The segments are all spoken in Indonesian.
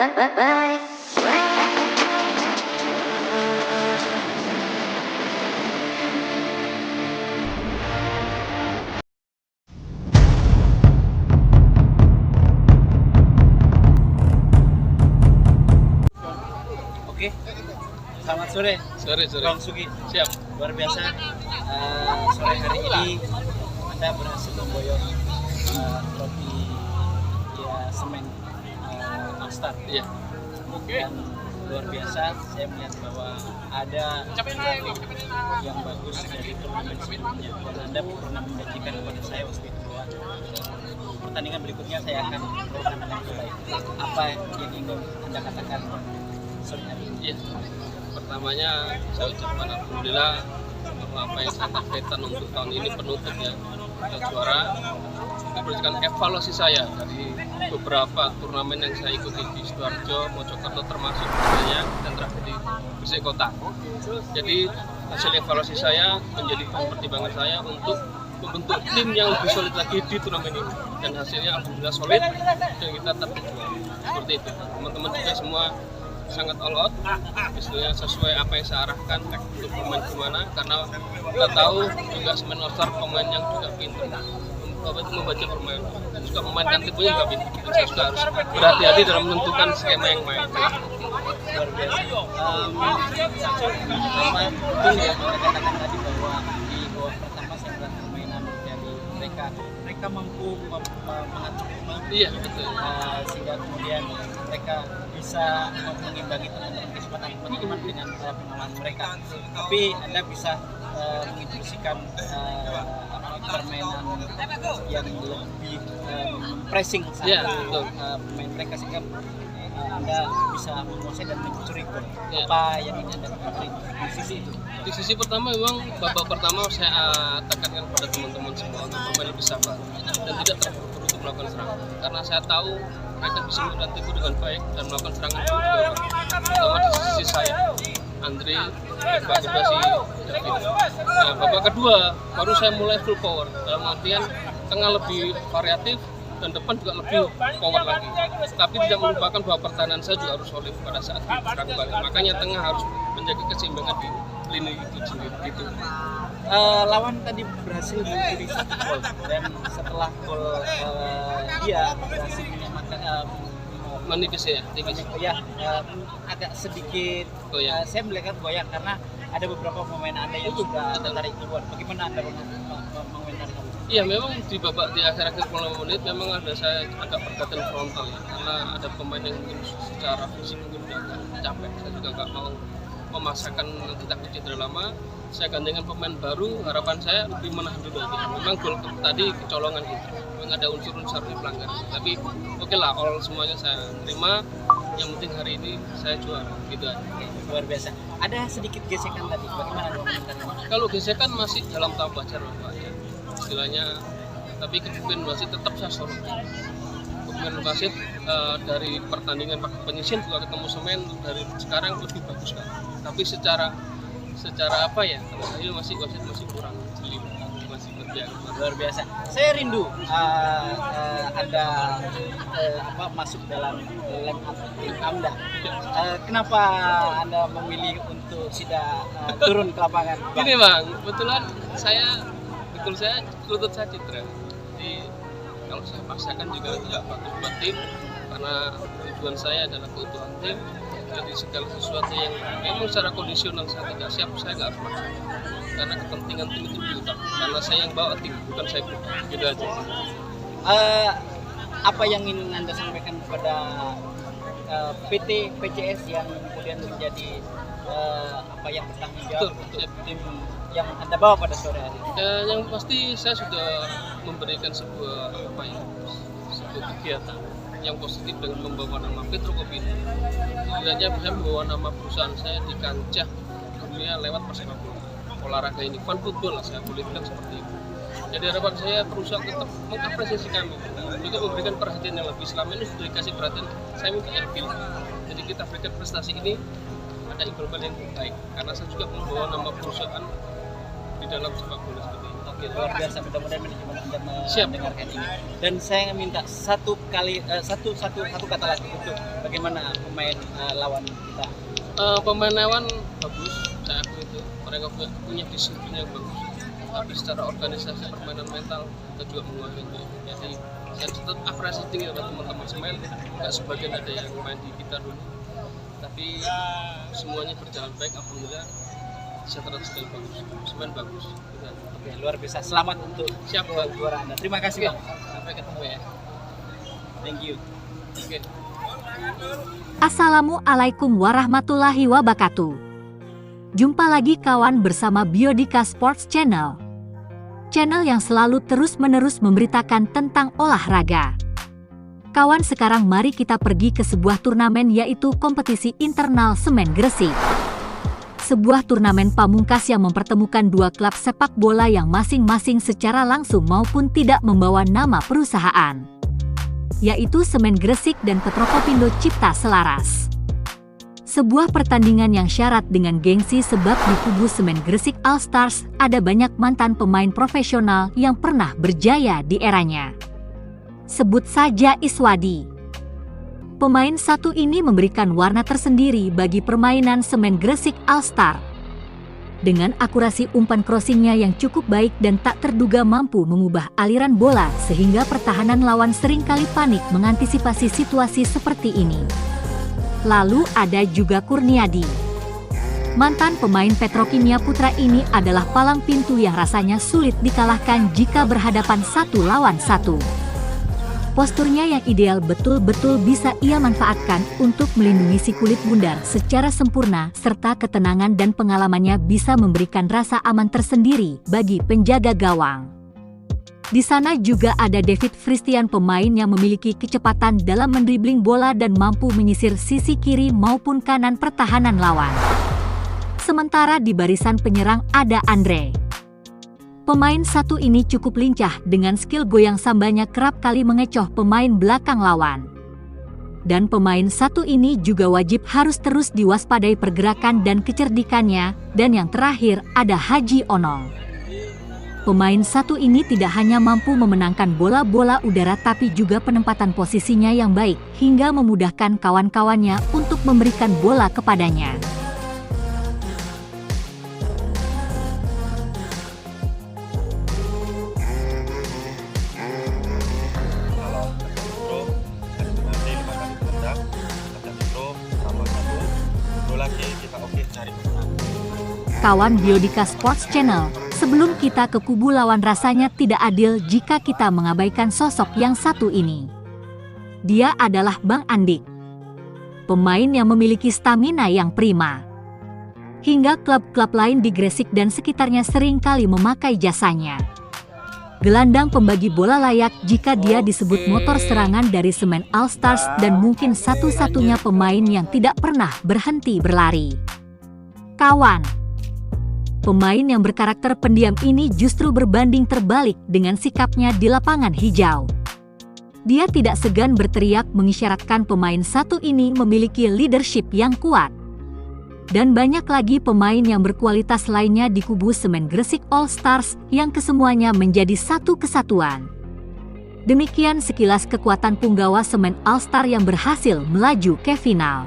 Oke, selamat sore. Sore. Bang Sugi. Siap. Luar biasa. Sore hari ini Anda berhasil memboyong trofi semen All-Star. Iya. Dan luar biasa, saya melihat bahwa ada yang bagus dari turnamen sebelumnya. Dan Anda pernah menjanjikan kepada saya waktu itu bahwa pertandingan berikutnya saya akan memberikan yang terbaik. Apa yang ingin Anda katakan sore hari ini? Iya. Pertamanya saya ucapkan alhamdulillah bahwa apa yang saya targetkan untuk tahun ini penutup ya, kita juara. Itu berdasarkan evaluasi saya dari beberapa turnamen yang saya ikuti di Sidoarjo, Mojokerto termasuk misalnya, dan terakhir di Gresik Kota. Jadi hasil evaluasi saya menjadi pertimbangan saya untuk membentuk tim yang lebih solid lagi di turnamen ini, dan hasilnya alhamdulillah solid dan kita tetap juara. Seperti itu. Teman-teman juga semua sangat all out, istilahnya sesuai apa yang saya arahkan untuk pemain kemana, karena kita tahu juga semen All-Star pemain yang juga pintar membaca permainan, juga memainkan timnya juga pintar, dan saya juga harus berhati-hati dalam menentukan skema yang main. Luar biasa. Betul ya, Anda katakan tadi bahwa di babak pertama saya melihat permainan dari mereka mampu mengatur rumah. Iya, betul. Sehingga kemudian mereka bisa mengimbangi teman-teman kesempatan dengan pengalaman mereka. Tapi Anda bisa menginstruksikan permainan yang lebih pressing saat pemain mereka, sehingga Anda bisa menguasai dan mencuri gol. Apa yang ingin Anda katakan di sisi itu? Di sisi pertama memang babak pertama saya tekankan kepada teman-teman semua untuk bermain lebih sabar dan tidak terburu-buru untuk melakukan serangan, karena saya tahu mereka bisa melakukan tempo dengan baik dan melakukan serangan juga baik. Terutama di sisi saya, Andre, babak kedua si David. Nah, babak kedua baru saya mulai full power, dalam artian tengah lebih variatif dan depan juga lebih power lagi. Tapi tidak melupakan bahwa pertahanan saya juga harus solid pada saat diserang balik. Makanya tengah harus menjaga keseimbangan di lini itu sendiri. Gitu. Lawan tadi berhasil mencuri 1 gol, dan setelah gol dia berhasil menyamakan menipis ya, tipis. Agak sedikit Goyang. saya melihat goyang karena ada beberapa pemain Anda yang sudah tertarik keluar. Bagaimana Anda mengomentari hal itu? Iya, memang di babak di akhir-akhir 10 menit memang ada saya agak perhatian frontal ya, karena ada pemain yang mungkin secara fisik mungkin udah agak capek. Saya juga nggak mau memasakkan nanti takut cedera lama. Saya gandengan pemain baru, harapan saya lebih menahan dulu aja. Memang gol tadi kecolongan gitu, memang ada unsur-unsur di pelanggaran. Tapi oke lah, all semuanya saya terima. Yang penting hari ini saya juara, gitu aja. Luar biasa. Ada sedikit gesekan tadi, bagaimana komentarnya? Kalau gesekan masih dalam tahap wajar Pak ya, istilahnya. Tapi kepemimpinan wasit tetap saya sorot. Kepemimpinan wasit dari pertandingan pakai penyisian juga ketemu semen dari sekarang lebih bagus kan. Tapi secara apa ya, kalau saya wasit masih kurang jeli, masih berbiak. Luar biasa. Saya rindu Anda masuk dalam line up tim Anda. Kenapa Anda memilih untuk tidak turun ke lapangan? Gini Bang, kebetulan saya lutut saya cedera. Jadi kalau saya paksakan juga tidak bagus buat tim, karena tujuan saya adalah keutuhan tim. Jadi segala sesuatu yang memang secara kondisional saya tidak siap, saya nggak harus maksa. Karena kepentingan tim itu lebih utama. Karena saya yang bawa tim, bukan saya pribadi. Gitu aja. Apa yang ingin Anda sampaikan kepada PT PCS yang kemudian menjadi yang bertanggung jawab untuk tim yang Anda bawa pada sore hari? Yang pasti saya sudah memberikan sebuah kegiatan yang positif dengan membawa nama Petro Kopi. Setidaknya saya membawa nama perusahaan saya di kancah dunia lewat persepak bola. Olahraga ini, fun football lah saya boleh bilang seperti itu. Jadi harapan saya perusahaan tetap mengapresiasi kami, juga memberikan perhatian yang lebih. Selama ini sudah dikasih perhatian, saya minta yang lebih. Jadi kita berikan prestasi ini ada imbalan yang baik, karena saya juga membawa nama perusahaan di dalam sepak bola seperti ini. Oke, luar biasa, mudah-mudahan manajemen Anda Siap. mendengarkan ini. Dan saya minta satu kata lagi untuk bagaimana pemain lawan kita. Pemain lawan bagus, saya akui itu. Mereka punya disiplin yang bagus. Tapi secara organisasi permainan mental kita juga menguasai itu. Jadi saya tetap apresiasi tinggi sama teman-teman semen. Nggak sebagian ada yang main di kita dulu. Tapi semuanya berjalan baik, alhamdulillah. Secara skill bagus, semen bagus. Oke, luar biasa. Selamat untuk Siap, Bang. juara Anda. Terima kasih, Oke, Bang. sampai ketemu ya. Thank you. Oke. Assalamualaikum warahmatullahi wabarakatuh. Jumpa lagi kawan bersama Biodika Sports Channel. Channel yang selalu terus-menerus memberitakan tentang olahraga. Kawan, sekarang mari kita pergi ke sebuah turnamen, yaitu kompetisi internal Semen Gresik. Sebuah turnamen pamungkas yang mempertemukan dua klub sepak bola yang masing-masing secara langsung maupun tidak membawa nama perusahaan, yaitu Semen Gresik dan Petrokopindo Cipta Selaras. Sebuah pertandingan yang syarat dengan gengsi sebab di kubu Semen Gresik All Stars ada banyak mantan pemain profesional yang pernah berjaya di eranya. Sebut saja Iswadi. Pemain satu ini memberikan warna tersendiri bagi permainan Semen Gresik All Star. Dengan akurasi umpan crossingnya yang cukup baik dan tak terduga mampu mengubah aliran bola sehingga pertahanan lawan seringkali panik mengantisipasi situasi seperti ini. Lalu ada juga Kurniadi. Mantan pemain Petrokimia Putra ini adalah palang pintu yang rasanya sulit dikalahkan jika berhadapan 1 lawan 1. Posturnya yang ideal betul-betul bisa ia manfaatkan untuk melindungi si kulit bundar secara sempurna, serta ketenangan dan pengalamannya bisa memberikan rasa aman tersendiri bagi penjaga gawang. Di sana juga ada David Fristian, pemain yang memiliki kecepatan dalam mendribling bola dan mampu menyisir sisi kiri maupun kanan pertahanan lawan. Sementara di barisan penyerang ada Andre. Pemain satu ini cukup lincah dengan skill goyang sambanya kerap kali mengecoh pemain belakang lawan. Dan pemain satu ini juga wajib harus terus diwaspadai pergerakan dan kecerdikannya. Dan yang terakhir ada Haji Onong. Pemain satu ini tidak hanya mampu memenangkan bola-bola udara tapi juga penempatan posisinya yang baik hingga memudahkan kawan-kawannya untuk memberikan bola kepadanya. Kawan Biodika Sports Channel, sebelum kita ke kubu lawan, rasanya tidak adil jika kita mengabaikan sosok yang satu ini. Dia adalah Bang Andik, pemain yang memiliki stamina yang prima. Hingga klub-klub lain di Gresik dan sekitarnya sering kali memakai jasanya. Gelandang pembagi bola layak jika dia disebut motor serangan dari Semen All Stars dan mungkin satu-satunya pemain yang tidak pernah berhenti berlari. Kawan, pemain yang berkarakter pendiam ini justru berbanding terbalik dengan sikapnya di lapangan hijau. Dia tidak segan berteriak mengisyaratkan pemain satu ini memiliki leadership yang kuat. Dan banyak lagi pemain yang berkualitas lainnya di kubu Semen Gresik All Stars yang kesemuanya menjadi satu kesatuan. Demikian sekilas kekuatan punggawa Semen All Star yang berhasil melaju ke final.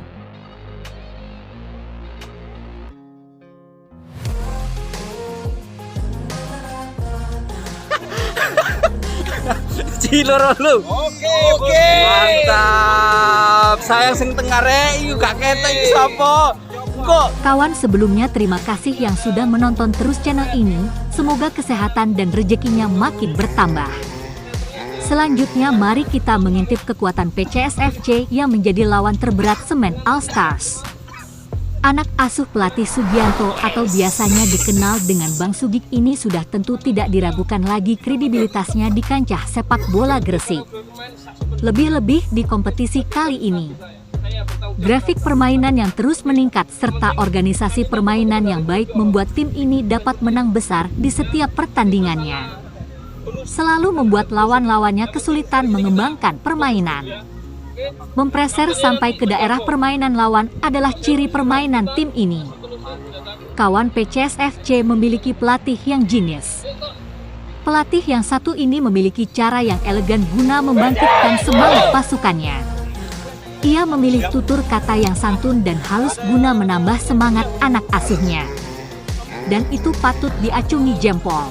Ciloro lu. Oke. Mantap. Sayang sing tengah rek iku gak ketok iki sapa? Kok Kawan, sebelumnya terima kasih yang sudah menonton terus channel ini. Semoga kesehatan dan rezekinya makin bertambah. Selanjutnya mari kita mengintip kekuatan PCSFC yang menjadi lawan terberat Semen All Stars. Anak asuh pelatih Sugianto atau biasanya dikenal dengan Bang Sugik ini sudah tentu tidak diragukan lagi kredibilitasnya di kancah sepak bola Gresik. Lebih-lebih di kompetisi kali ini. Grafik permainan yang terus meningkat serta organisasi permainan yang baik membuat tim ini dapat menang besar di setiap pertandingannya. Selalu membuat lawan-lawannya kesulitan mengembangkan permainan. Mempreser sampai ke daerah permainan lawan adalah ciri permainan tim ini. Kawan, PCSFC memiliki pelatih yang jenius. Pelatih yang satu ini memiliki cara yang elegan guna membangkitkan semangat pasukannya. Ia memilih tutur kata yang santun dan halus guna menambah semangat anak asuhnya. Dan itu patut diacungi jempol.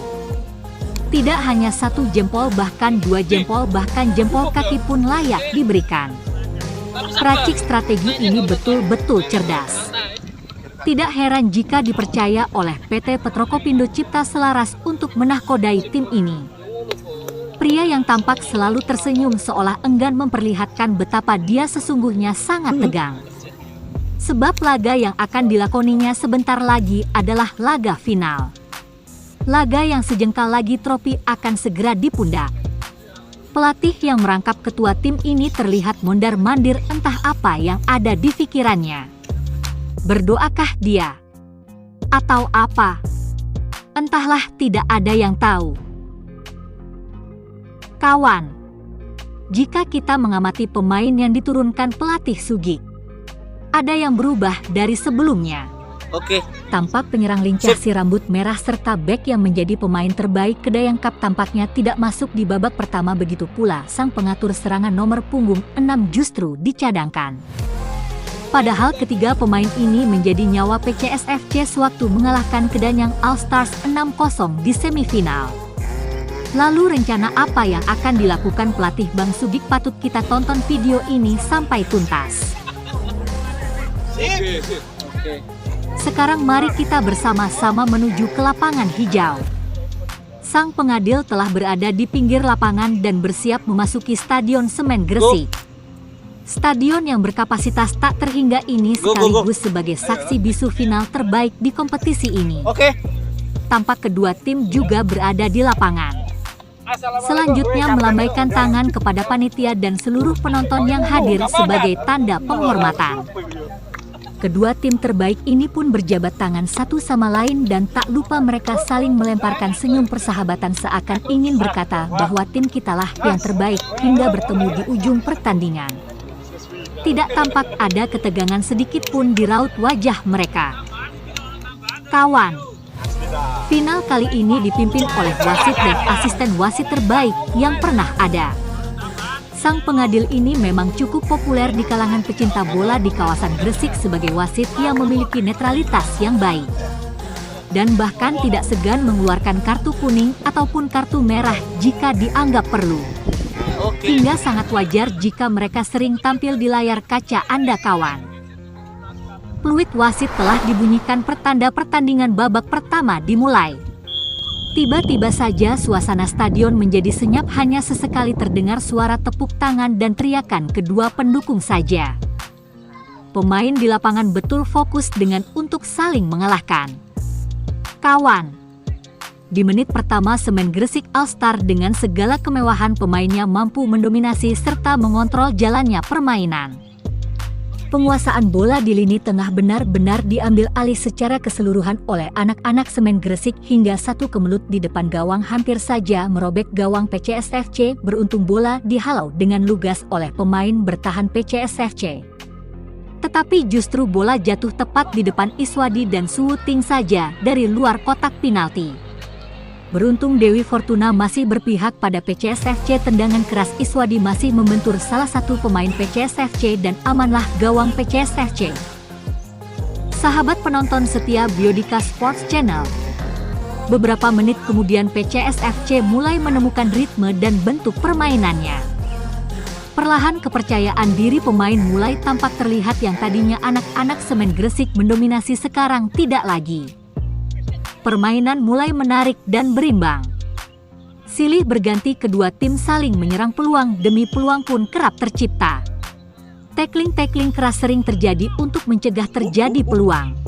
Tidak hanya 1 jempol, bahkan 2 jempol, bahkan jempol kaki pun layak diberikan. Peracik strategi ini betul-betul cerdas. Tidak heran jika dipercaya oleh PT Petrokopindo Cipta Selaras untuk menahkodai tim ini. Pria yang tampak selalu tersenyum seolah enggan memperlihatkan betapa dia sesungguhnya sangat tegang. Sebab laga yang akan dilakoninya sebentar lagi adalah laga final. Laga yang sejengkal lagi trofi akan segera di pundak. Pelatih yang merangkap ketua tim ini terlihat mondar-mandir, entah apa yang ada di pikirannya. Berdoakah dia? Atau apa? Entahlah, tidak ada yang tahu. Kawan, jika kita mengamati pemain yang diturunkan pelatih Sugi, ada yang berubah dari sebelumnya. Oke. Tampak penyerang lincah si rambut merah serta bek yang menjadi pemain terbaik Kedayang Cup tampaknya tidak masuk di babak pertama, begitu pula sang pengatur serangan nomor punggung 6 justru dicadangkan. Padahal ketiga pemain ini menjadi nyawa PCSFC sewaktu mengalahkan Kedanyang All Stars 6-0 di semifinal. Lalu rencana apa yang akan dilakukan pelatih Bang Sugik? Patut kita tonton video ini sampai tuntas. Oke. Sekarang mari kita bersama-sama menuju ke lapangan hijau. Sang pengadil telah berada di pinggir lapangan dan bersiap memasuki Stadion Semen Gresik. Stadion yang berkapasitas tak terhingga ini sekaligus sebagai saksi bisu final terbaik di kompetisi ini. Oke. Tampak kedua tim juga berada di lapangan. Selanjutnya melambaikan tangan kepada panitia dan seluruh penonton yang hadir sebagai tanda penghormatan. Kedua tim terbaik ini pun berjabat tangan satu sama lain dan tak lupa mereka saling melemparkan senyum persahabatan seakan ingin berkata bahwa tim kitalah yang terbaik hingga bertemu di ujung pertandingan. Tidak tampak ada ketegangan sedikit pun di raut wajah mereka. Kawan, final kali ini dipimpin oleh wasit dan asisten wasit terbaik yang pernah ada. Sang pengadil ini memang cukup populer di kalangan pecinta bola di kawasan Gresik sebagai wasit yang memiliki netralitas yang baik. Dan bahkan tidak segan mengeluarkan kartu kuning ataupun kartu merah jika dianggap perlu. Hingga sangat wajar jika mereka sering tampil di layar kaca Anda kawan. Peluit wasit telah dibunyikan pertanda pertandingan babak pertama dimulai. Tiba-tiba saja suasana stadion menjadi senyap, hanya sesekali terdengar suara tepuk tangan dan teriakan kedua pendukung saja. Pemain di lapangan betul fokus dengan untuk saling mengalahkan. Kawan, di menit pertama Semen Gresik All Star dengan segala kemewahan pemainnya mampu mendominasi serta mengontrol jalannya permainan. Penguasaan bola di lini tengah benar-benar diambil alih secara keseluruhan oleh anak-anak Semen Gresik hingga satu kemelut di depan gawang hampir saja merobek gawang PCSFC. Beruntung bola dihalau dengan lugas oleh pemain bertahan PCSFC. Tetapi justru bola jatuh tepat di depan Iswadi dan Suuting saja dari luar kotak penalti. Beruntung Dewi Fortuna masih berpihak pada PCSFC, tendangan keras Iswadi masih membentur salah satu pemain PCSFC dan amanlah gawang PCSFC. Sahabat penonton setia Biodika Sports Channel, beberapa menit kemudian PCSFC mulai menemukan ritme dan bentuk permainannya. Perlahan kepercayaan diri pemain mulai tampak terlihat, yang tadinya anak-anak Semen Gresik mendominasi sekarang tidak lagi. Permainan mulai menarik dan berimbang. Silih berganti kedua tim saling menyerang, peluang demi peluang pun kerap tercipta. Tackling keras sering terjadi untuk mencegah terjadi peluang.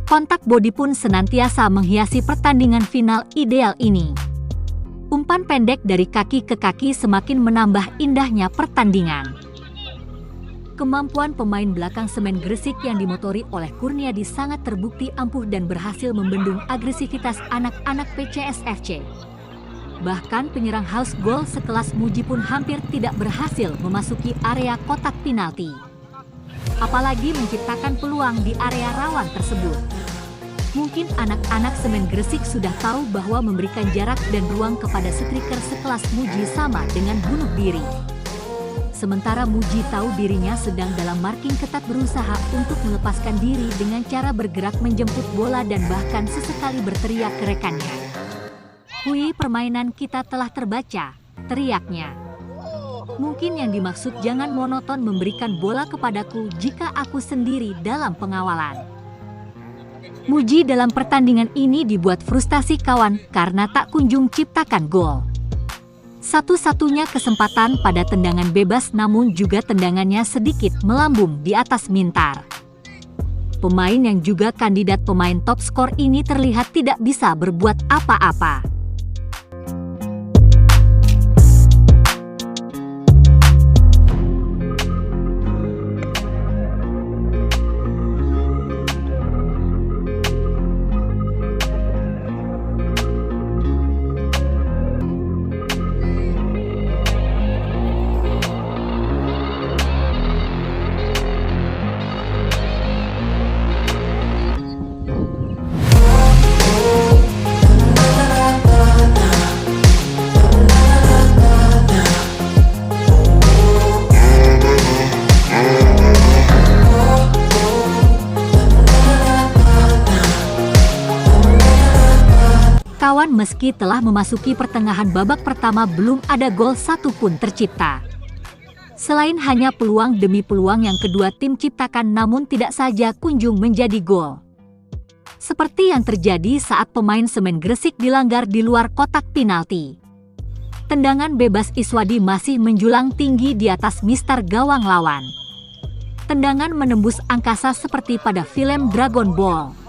Kontak bodi pun senantiasa menghiasi pertandingan final ideal ini. Umpan pendek dari kaki ke kaki semakin menambah indahnya pertandingan. Kemampuan pemain belakang Semen Gresik yang dimotori oleh Kurniadi sangat terbukti ampuh dan berhasil membendung agresivitas anak-anak PCSFC. Bahkan penyerang House Goal sekelas Muji pun hampir tidak berhasil memasuki area kotak penalti. Apalagi menciptakan peluang di area rawan tersebut. Mungkin anak-anak Semen Gresik sudah tahu bahwa memberikan jarak dan ruang kepada striker sekelas Muji sama dengan bunuh diri. Sementara Muji tahu dirinya sedang dalam marking ketat berusaha untuk melepaskan diri dengan cara bergerak menjemput bola dan bahkan sesekali berteriak ke rekannya. "Hui, permainan kita telah terbaca," teriaknya. Mungkin yang dimaksud jangan monoton memberikan bola kepadaku jika aku sendiri dalam pengawalan. Muji dalam pertandingan ini dibuat frustasi kawan karena tak kunjung ciptakan gol. Satu-satunya kesempatan pada tendangan bebas namun juga tendangannya sedikit melambung di atas mintar. Pemain yang juga kandidat pemain top skor ini terlihat tidak bisa berbuat apa-apa. Kawan, meski telah memasuki pertengahan babak pertama belum ada gol satupun tercipta. Selain hanya peluang demi peluang yang kedua tim ciptakan namun tidak saja kunjung menjadi gol. Seperti yang terjadi saat pemain Semen Gresik dilanggar di luar kotak penalti. Tendangan bebas Iswadi masih menjulang tinggi di atas mistar gawang lawan. Tendangan menembus angkasa seperti pada film Dragon Ball.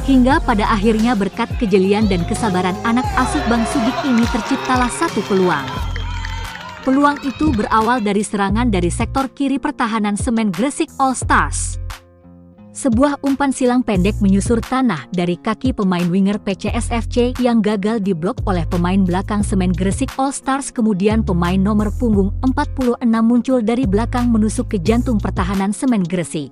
Hingga pada akhirnya berkat kejelian dan kesabaran anak asuh Bang Sudik ini terciptalah satu peluang. Peluang itu berawal dari serangan dari sektor kiri pertahanan Semen Gresik All Stars. Sebuah umpan silang pendek menyusur tanah dari kaki pemain winger PCSFC yang gagal diblok oleh pemain belakang Semen Gresik All Stars, kemudian pemain nomor punggung 46 muncul dari belakang menusuk ke jantung pertahanan Semen Gresik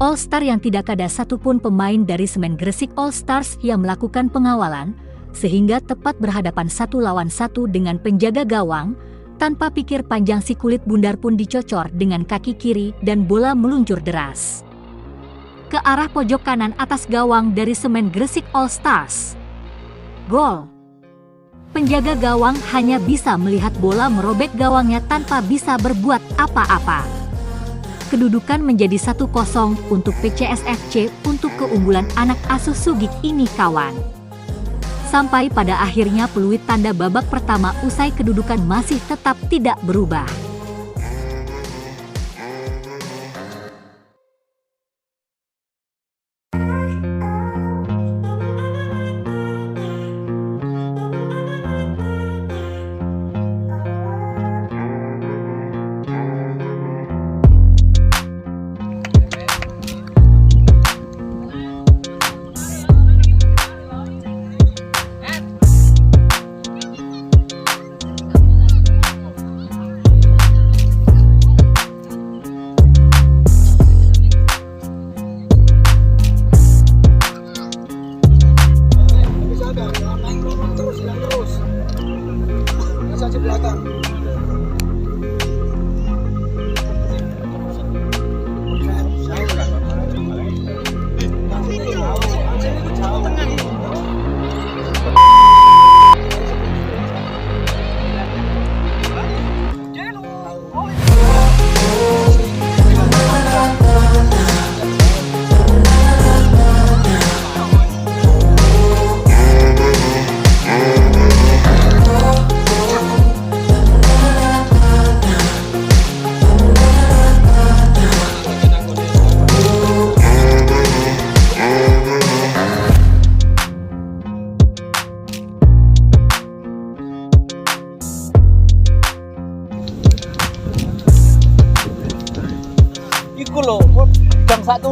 All Star yang tidak ada satupun pemain dari Semen Gresik All Stars yang melakukan pengawalan, sehingga tepat berhadapan 1 lawan 1 dengan penjaga gawang. Tanpa pikir panjang si kulit bundar pun dicocor dengan kaki kiri dan bola meluncur deras ke arah pojok kanan atas gawang dari Semen Gresik All Stars. Gol. Penjaga gawang hanya bisa melihat bola merobek gawangnya tanpa bisa berbuat apa-apa. Kedudukan menjadi 1-0 untuk PCSFC untuk keunggulan anak asuh Sugik ini kawan. Sampai pada akhirnya peluit tanda babak pertama usai kedudukan masih tetap tidak berubah.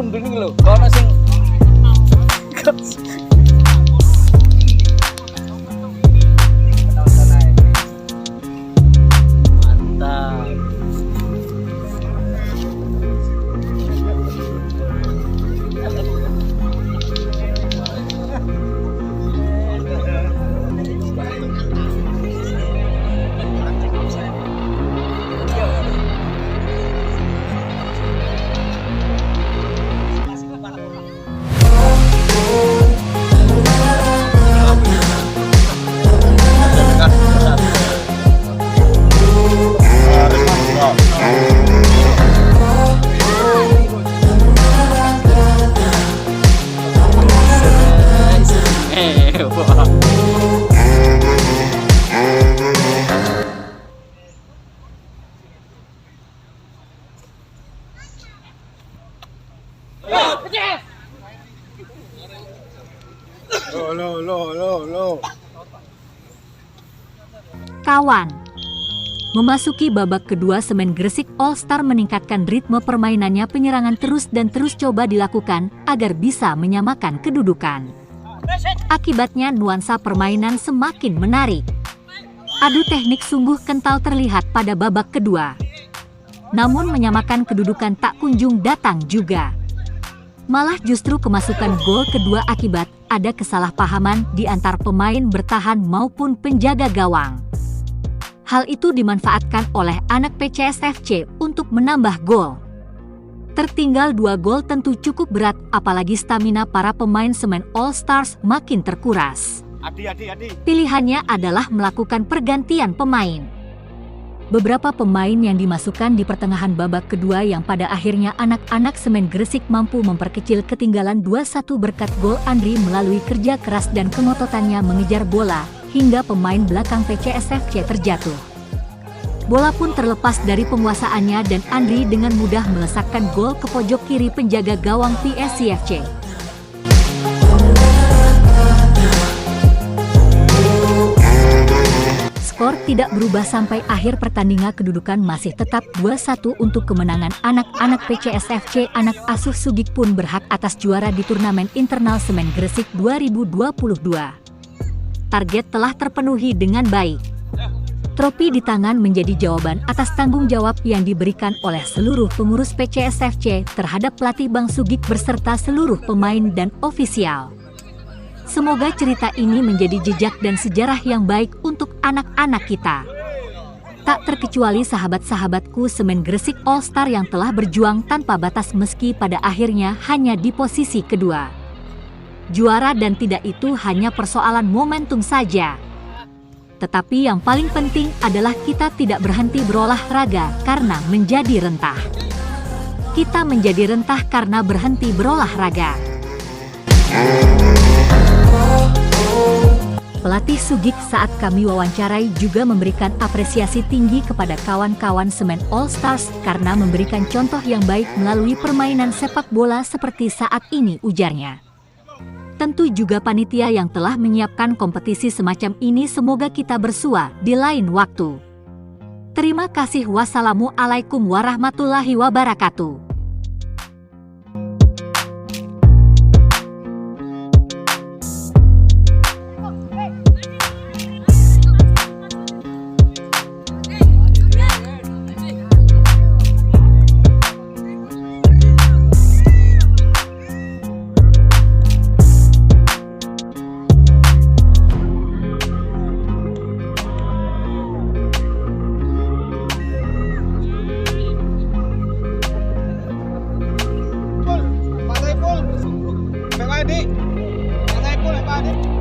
mundur nih lho. Ono sing Mantap. Kawan, memasuki babak kedua, Semen Gresik All Star meningkatkan ritme permainannya, penyerangan terus dan terus coba dilakukan agar bisa menyamakan kedudukan. Akibatnya nuansa permainan semakin menarik. Adu teknik sungguh kental terlihat pada babak kedua. Namun menyamakan kedudukan tak kunjung datang juga. Malah justru kemasukan gol kedua akibat ada kesalahpahaman di antar pemain bertahan maupun penjaga gawang. Hal itu dimanfaatkan oleh anak PCSFC untuk menambah gol. Tertinggal 2 gol tentu cukup berat, apalagi stamina para pemain Semen All Stars makin terkuras. Pilihannya adalah melakukan pergantian pemain. Beberapa pemain yang dimasukkan di pertengahan babak kedua yang pada akhirnya anak-anak Semen Gresik mampu memperkecil ketinggalan 2-1 berkat gol Andri melalui kerja keras dan kengototannya mengejar bola hingga pemain belakang PCSFC terjatuh. Bola pun terlepas dari penguasaannya dan Andri dengan mudah melesakkan gol ke pojok kiri penjaga gawang PSCFC. Skor tidak berubah sampai akhir pertandingan, kedudukan masih tetap 2-1 untuk kemenangan anak-anak PCSFC. Anak asuh Sugik pun berhak atas juara di turnamen internal Semen Gresik 2022. Target telah terpenuhi dengan baik. Tropi di tangan menjadi jawaban atas tanggung jawab yang diberikan oleh seluruh pengurus PCSFC terhadap pelatih Bang Sugik beserta seluruh pemain dan ofisial. Semoga cerita ini menjadi jejak dan sejarah yang baik untuk anak-anak kita. Tak terkecuali sahabat-sahabatku Semen Gresik All Star yang telah berjuang tanpa batas meski pada akhirnya hanya di posisi kedua. Juara dan tidak itu hanya persoalan momentum saja. Tetapi yang paling penting adalah kita tidak berhenti berolahraga karena menjadi rentah. Kita menjadi rentah karena berhenti berolahraga. Pelatih Sugik saat kami wawancarai juga memberikan apresiasi tinggi kepada kawan-kawan Semen All Stars karena memberikan contoh yang baik melalui permainan sepak bola seperti saat ini, ujarnya. Tentu juga panitia yang telah menyiapkan kompetisi semacam ini, semoga kita bersua di lain waktu. Terima kasih. Wassalamualaikum warahmatullahi wabarakatuh. Pak Saiful, Pak Adi, Pak Saiful, Pak Adi.